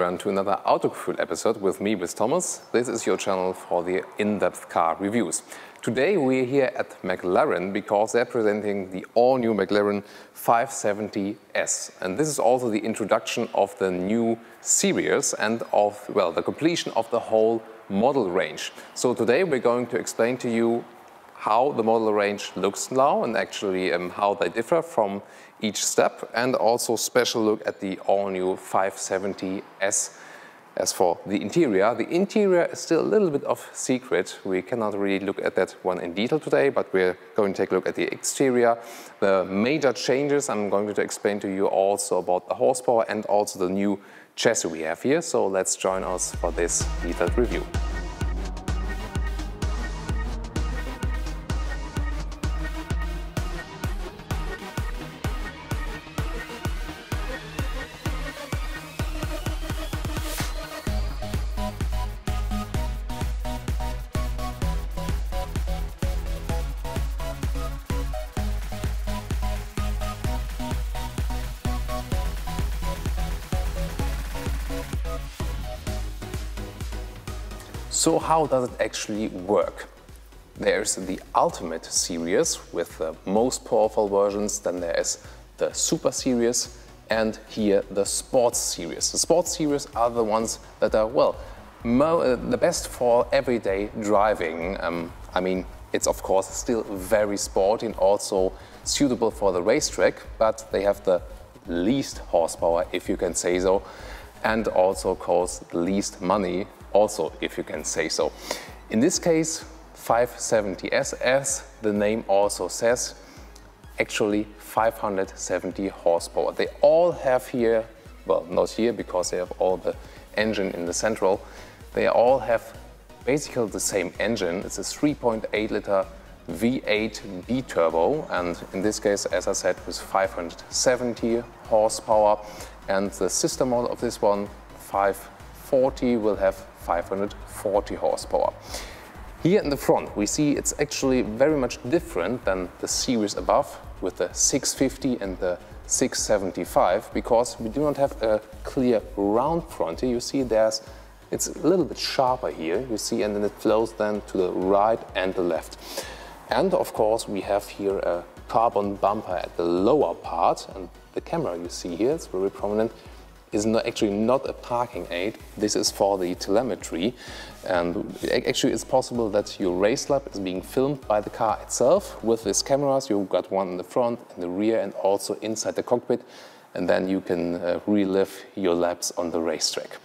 return to another Autogefühl episode with me, with Thomas. This is your channel for the in-depth car reviews. Today we're here at McLaren because they're presenting the all-new McLaren 570S. And this is also the introduction of the new series and of, well, the completion of the whole model range. So today we're going to explain to you how the model range looks now and actually how they differ from each step, and also special look at the all-new 570S. As for the interior is still a little bit of secret. We cannot really look at that one in detail today, but we're going to take a look at the exterior. The major changes I'm going to explain to you also about the horsepower and also the new chassis we have here. So let's join us for this detailed review. So how does it actually work? There's the Ultimate series with the most powerful versions, then there is the Super series, and here the Sports series. The Sports series are the ones that are, well, the best for everyday driving. I mean, it's of course still very sporty and also suitable for the racetrack, but they have the least horsepower, if you can say so, and also cost the least money, also, if you can say so. In this case, 570S, as the name also says, actually 570 horsepower. They all have here, well, not here because they have all the engine in the central, they all have basically the same engine. It's a 3.8 liter V8 B-turbo, and in this case, as I said, with 570 horsepower, and the sister model of this one, 540, will have 540 horsepower. Here in the front we see it's actually very much different than the series above with the 650 and the 675, because we do not have a clear round front here. You see it's a little bit sharper here, you see, and then it flows then to the right and the left. And of course we have here a carbon bumper at the lower part, and the camera you see here, it's very prominent, is actually not a parking aid. This is for the telemetry, and actually it's possible that your race lap is being filmed by the car itself. With these cameras, you've got one in the front, in the rear, and also inside the cockpit, and then you can relive your laps on the racetrack.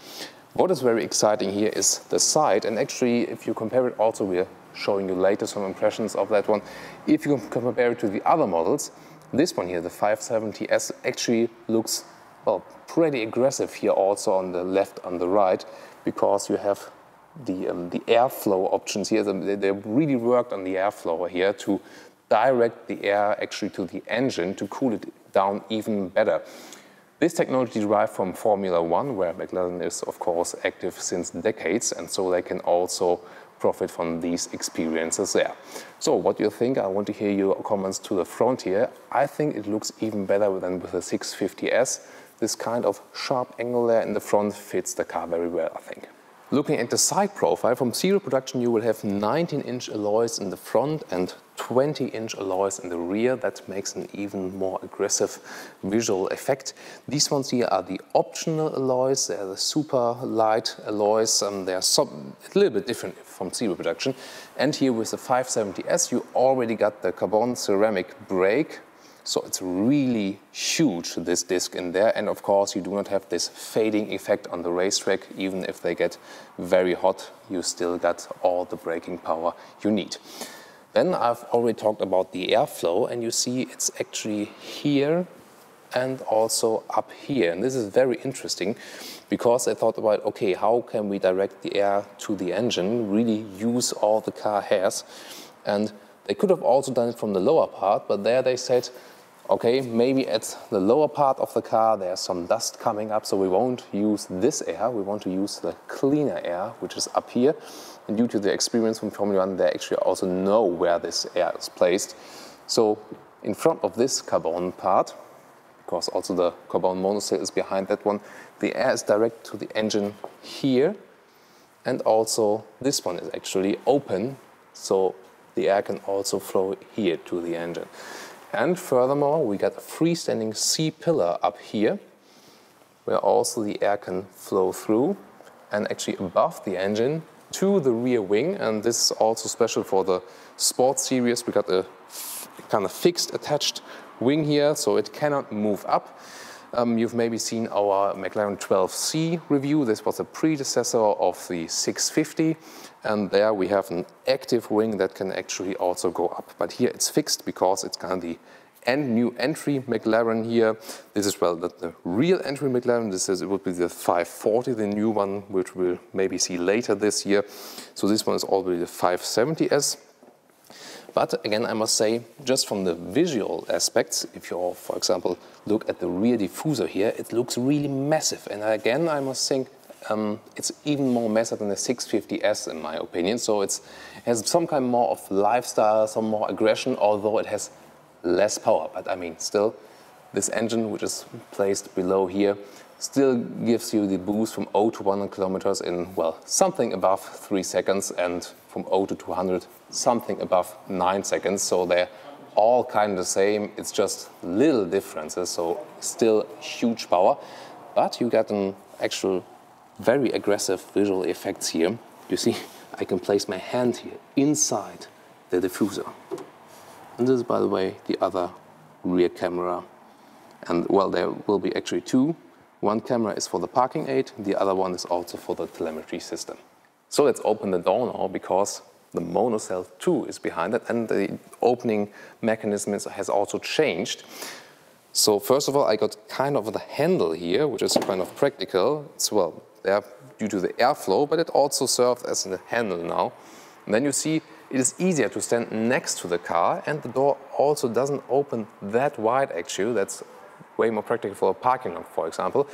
What is very exciting here is the side, and actually if you compare it also, we're showing you later some impressions of that one. If you compare it to the other models, this one here, the 570S, actually looks, well, pretty aggressive here also on the left, on the right, because you have the airflow options here. They really worked on the airflow here to direct the air actually to the engine to cool it down even better. This technology derived from Formula One, where McLaren is of course active since decades, and so they can also profit from these experiences there. So what do you think? I want to hear your comments to the front here. I think it looks even better than with the 650S. This kind of sharp angle there in the front fits the car very well, I think. Looking at the side profile, from serial production you will have 19-inch alloys in the front and 20-inch alloys in the rear. That makes an even more aggressive visual effect. These ones here are the optional alloys. They are the super light alloys, and they are a little bit different from serial production. And here with the 570S you already got the carbon ceramic brake. So it's really huge, this disc in there, and of course you do not have this fading effect on the racetrack. Even if they get very hot, you still got all the braking power you need. Then I've already talked about the airflow, and you see it's actually here and also up here. And this is very interesting because I thought about, okay, how can we direct the air to the engine, really use all the car has? And they could have also done it from the lower part, but there they said, okay, maybe at the lower part of the car there's some dust coming up, so we won't use this air, we want to use the cleaner air, which is up here. And due to the experience from Formula One, they actually also know where this air is placed. So in front of this carbon part, because also the carbon monocoque is behind that one, the air is direct to the engine here, and also this one is actually open, so the air can also flow here to the engine. And furthermore, we got a freestanding C-pillar up here, where also the air can flow through, and actually above the engine to the rear wing. And this is also special for the Sports Series. We got a kind of fixed attached wing here, so it cannot move up. You've maybe seen our McLaren 12C review. This was a predecessor of the 650, and there we have an active wing that can actually also go up. But here it's fixed because it's kind of the new entry McLaren here. This is, well, the real entry McLaren. It would be the 540, the new one, which we'll maybe see later this year. So this one is already the 570S. But again, I must say, just from the visual aspects, if you, for example, look at the rear diffuser here, it looks really massive. And again, I must think it's even more massive than the 650S in my opinion. So it has some kind more of lifestyle, some more aggression, although it has less power. But I mean, still, this engine, which is placed below here, still gives you the boost from 0 to 100 kilometers in, well, something above 3 seconds, and from 0 to 200, something above 9 seconds. So they're all kind of the same. It's just little differences, so still huge power. But you get an actual very aggressive visual effects here. You see, I can place my hand here inside the diffuser. And this is, by the way, the other rear camera. And, well, there will be actually two. One camera is for the parking aid, the other one is also for the telemetry system. So let's open the door now, because the monocell 2 is behind it, and the opening mechanism has also changed. So first of all, I got kind of the handle here, which is kind of practical. It's, well, there due to the airflow, but it also serves as a handle now. And then you see it is easier to stand next to the car, and the door also doesn't open that wide actually. That's way more practical for a parking lot, for example.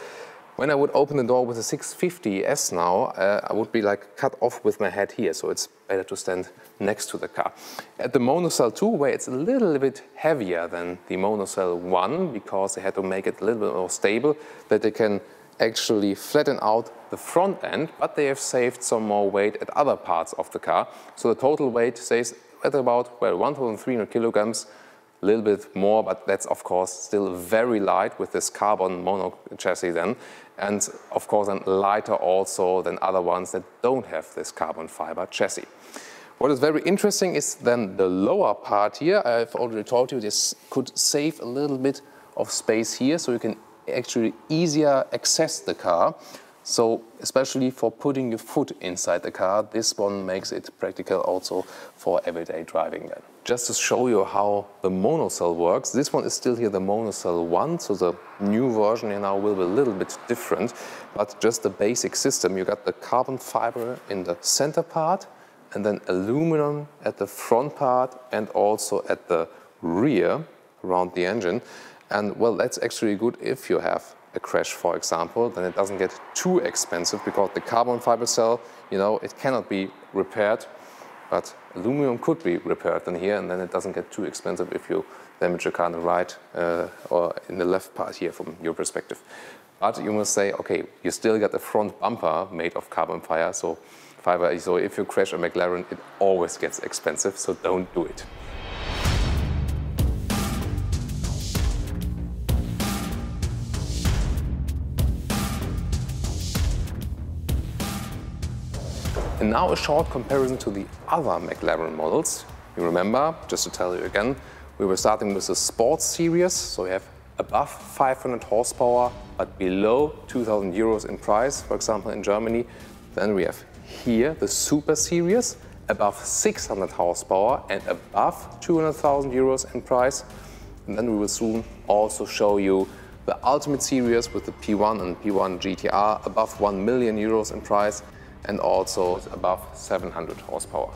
When I would open the door with a 650S now, I would be like cut off with my head here, so it's better to stand next to the car. At the monocell 2, where it's a little bit heavier than the monocell 1, because they had to make it a little bit more stable, that they can actually flatten out the front end, but they have saved some more weight at other parts of the car. So the total weight stays at about, well, 1,300 kilograms, a little bit more, but that's of course still very light with this carbon mono chassis then, and of course then lighter also than other ones that don't have this carbon fiber chassis. What is very interesting is then the lower part here. I've already told you this could save a little bit of space here, so you can actually easier access the car. So especially for putting your foot inside the car, this one makes it practical also for everyday driving then. Just to show you how the monocell works, this one is still here the monocell 1, so the new version here now will be a little bit different, but just the basic system. You got the carbon fiber in the center part, and then aluminum at the front part and also at the rear around the engine. And well, that's actually good if you have a crash, for example, then it doesn't get too expensive, because the carbon fiber cell, you know, it cannot be repaired, but aluminum could be repaired in here, and then it doesn't get too expensive if you damage your car on the right or in the left part here from your perspective. But you must say, okay, you still got the front bumper made of carbon fiber, so if you crash a McLaren, it always gets expensive, so don't do it. And now a short comparison to the other McLaren models. You remember, just to tell you again, we were starting with the Sports Series, so we have above 500 horsepower, but below 2,000 euros in price, for example, in Germany. Then we have here the Super Series, above 600 horsepower and above 200,000 euros in price. And then we will soon also show you the Ultimate Series with the P1 and P1 GTR, above 1 million euros in price, and also above 700 horsepower.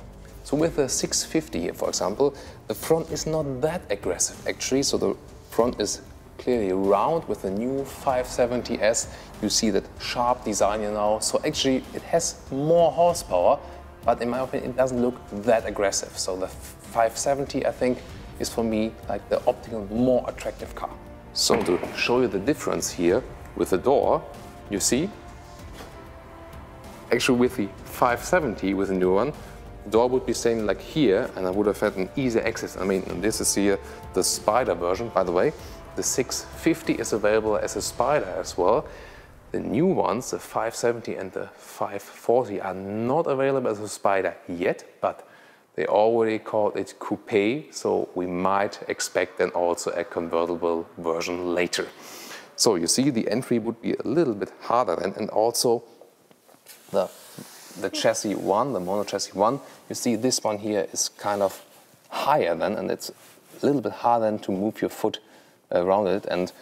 So with the 650 here, for example, the front is not that aggressive actually, so the front is clearly round. With the new 570S, you see that sharp design here now, so actually it has more horsepower, but in my opinion it doesn't look that aggressive. So the 570, I think, is for me like the optical more attractive car. So to show you the difference here with the door, you see, actually with the 570, with the new one, the door would be staying like here, and I would have had an easy access. I mean, this is here the Spider version, by the way. The 650 is available as a Spider as well. The new ones, the 570 and the 540, are not available as a Spider yet, but they already called it Coupe, so we might expect then also a convertible version later. So you see, the entry would be a little bit harder then, and also the chassis one, the mono chassis one, you see this one here is kind of higher then, and it's a little bit harder than to move your foot around it. And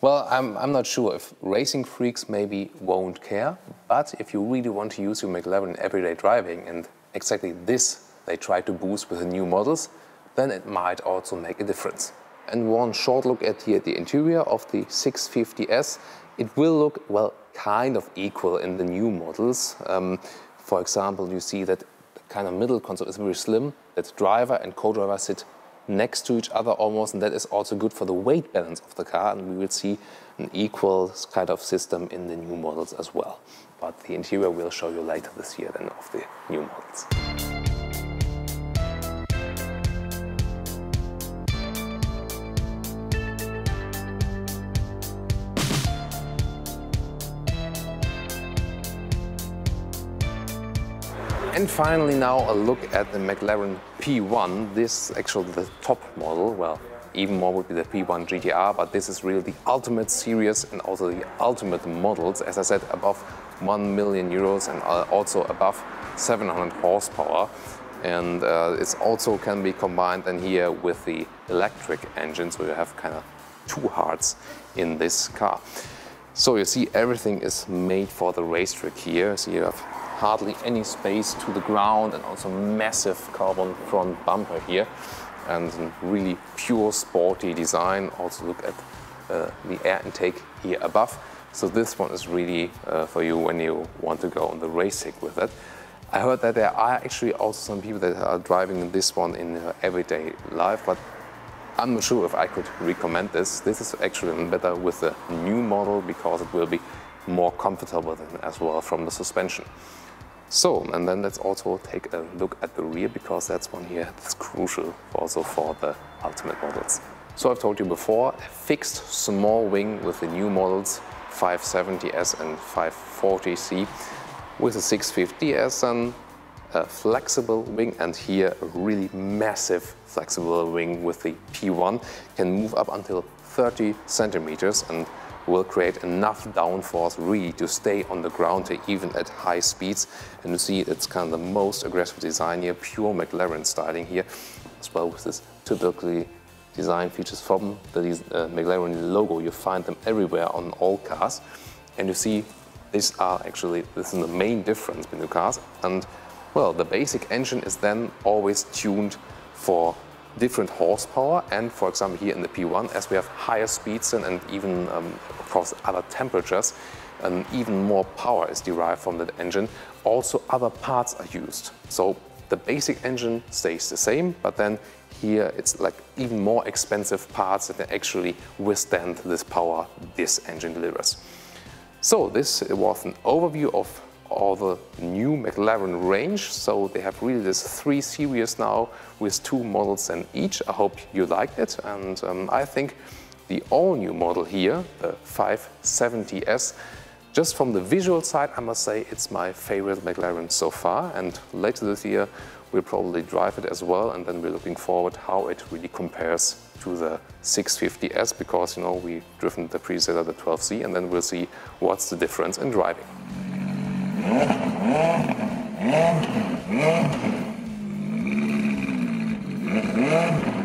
well, I'm not sure if racing freaks maybe won't care, but if you really want to use your McLaren in everyday driving, and exactly this they try to boost with the new models, then it might also make a difference. And one short look at here the interior of the 650S, it will look, well, kind of equal in the new models. For example, you see that the kind of middle console is very slim, that driver and co-driver sit next to each other almost, and that is also good for the weight balance of the car, and we will see an equal kind of system in the new models as well. But the interior we'll show you later this year then of the new models. And finally now a look at the McLaren P1. This is actually the top model. Well, even more would be the P1 GTR, but this is really the ultimate series and also the ultimate models. As I said, above 1 million euros and also above 700 horsepower. And it also can be combined then here with the electric engine, so you have kind of two hearts in this car. So you see, everything is made for the racetrack here. So you have hardly any space to the ground, and also massive carbon front bumper here, and really pure sporty design. Also look at the air intake here above. So this one is really for you when you want to go on the racetrack with it. I heard that there are actually also some people that are driving this one in everyday life, but I'm not sure if I could recommend this. This is actually better with the new model because it will be more comfortable than as well from the suspension. So, and then let's also take a look at the rear, because that's one here that's crucial also for the ultimate models. So I've told you before, a fixed small wing with the new models 570S and 540C, with a 650S and a flexible wing, and here a really massive flexible wing with the P1, can move up until 30 centimeters and will create enough downforce really to stay on the ground even at high speeds. And you see it's kind of the most aggressive design here, pure McLaren styling here, as well with this typically design features from the McLaren logo. You find them everywhere on all cars, and you see this is the main difference between the cars. And well, the basic engine is then always tuned for different horsepower, and for example here in the P1, as we have higher speeds and even of course other temperatures, and even more power is derived from that engine, also other parts are used. So the basic engine stays the same, but then here it's like even more expensive parts that actually withstand this power this engine delivers. So this was an overview of all the new McLaren range. So they have really this 3 series now with 2 models in each. I hope you liked it, and I think the all-new model here, the 570S, just from the visual side, I must say it's my favorite McLaren so far, and later this year we'll probably drive it as well, and then we're looking forward how it really compares to the 650S, because you know we've driven the predecessor, the 12C, and then we'll see what's the difference in driving. Yeah.